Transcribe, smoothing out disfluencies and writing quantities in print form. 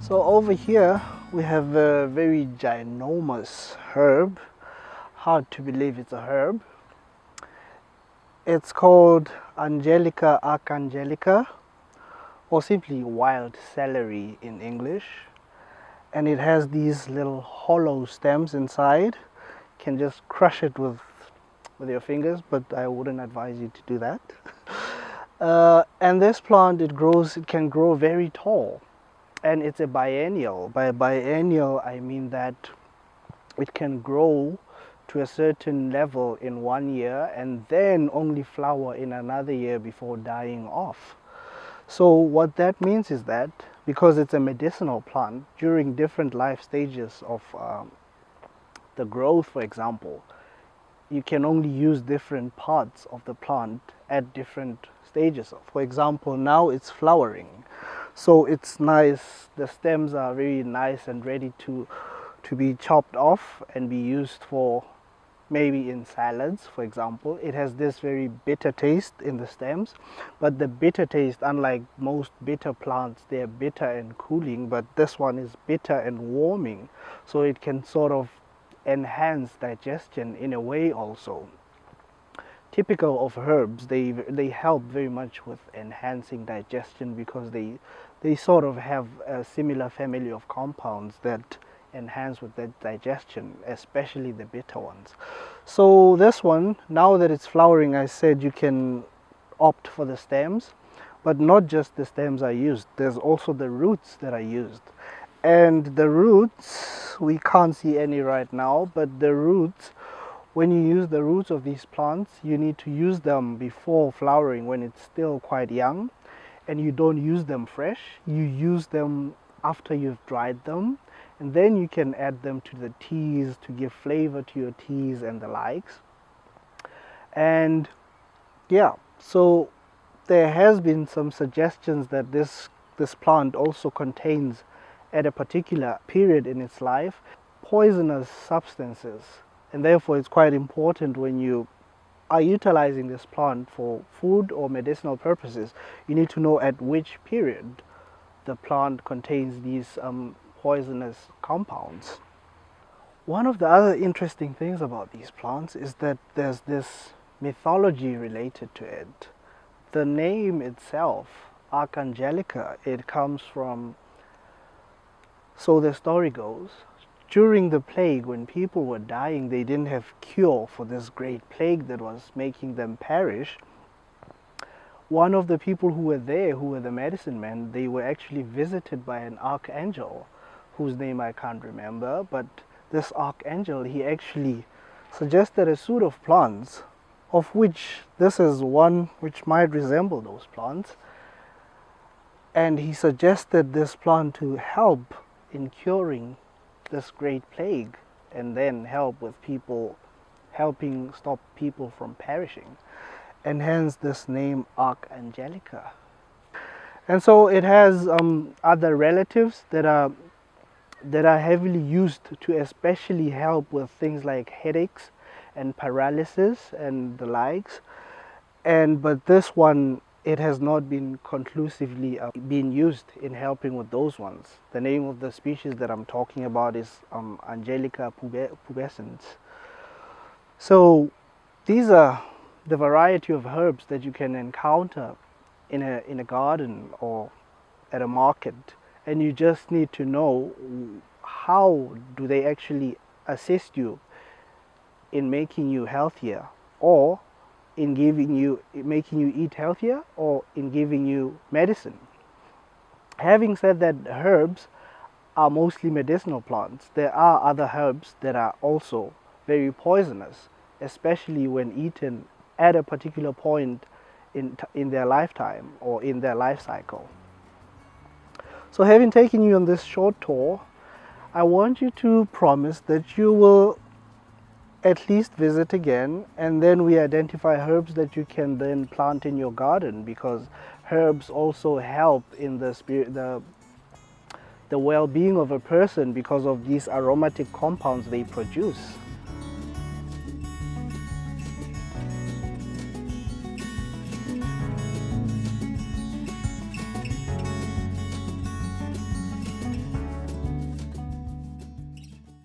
So over here we have a very ginormous herb. Hard to believe it's a herb. It's called Angelica archangelica, or simply wild celery in English. And it has these little hollow stems inside. You can just crush it with your fingers, but I wouldn't advise you to do that. And this plant, it can grow very tall, and it's a biennial. By biennial, I mean that it can grow to a certain level in 1 year and then only flower in another year before dying off. So what that means is that because it's a medicinal plant, during different life stages of the growth, for example, you can only use different parts of the plant at different stages. For example, now it's flowering, so it's nice, the stems are very nice and ready to be chopped off and be used for maybe in salads, for example. It has this very bitter taste in the stems, but the bitter taste, unlike most bitter plants, they're bitter and cooling, but this one is bitter and warming, so it can sort of enhance digestion in a way also. Typical of herbs, they help very much with enhancing digestion because they sort of have a similar family of compounds that enhance with that digestion, especially the bitter ones. So this one, now that it's flowering, I said you can opt for the stems, but not just the stems are used, there's also the roots that are used. And the roots, we can't see any right now, but the roots, when you use the roots of these plants, you need to use them before flowering when it's still quite young, and you don't use them fresh, you use them after you've dried them, and then you can add them to the teas to give flavor to your teas and the likes. And yeah, so there has been some suggestions that this plant also contains, at a particular period in its life, poisonous substances, and therefore it's quite important when you are utilizing this plant for food or medicinal purposes, you need to know at which period the plant contains these poisonous compounds. One of the other interesting things about these plants is that there's this mythology related to it. The name itself, Archangelica, it comes from, so the story goes, during the plague, when people were dying, they didn't have cure for this great plague that was making them perish. One of the people who were there, who were the medicine men, they were actually visited by an archangel, whose name I can't remember, but this archangel, he actually suggested a suite of plants, of which this is one which might resemble those plants, and he suggested this plant to help in curing this great plague, and then help with people, helping stop people from perishing, and hence this name Archangelica. And so it has other relatives that are heavily used to especially help with things like headaches and paralysis and the likes. But this one, it has not been conclusively been used in helping with those ones. The name of the species that I'm talking about is Angelica pubescens. So these are the variety of herbs that you can encounter in a garden or at a market, and you just need to know how do they actually assist you in making you healthier, or in making you eat healthier, or in giving you medicine. Having said that, herbs are mostly medicinal plants. There are other herbs that are also very poisonous, especially when eaten at a particular point in their lifetime or in their life cycle. So having taken you on this short tour, I want you to promise that you will at least visit again, and then we identify herbs that you can then plant in your garden, because herbs also help in the well-being of a person because of these aromatic compounds they produce.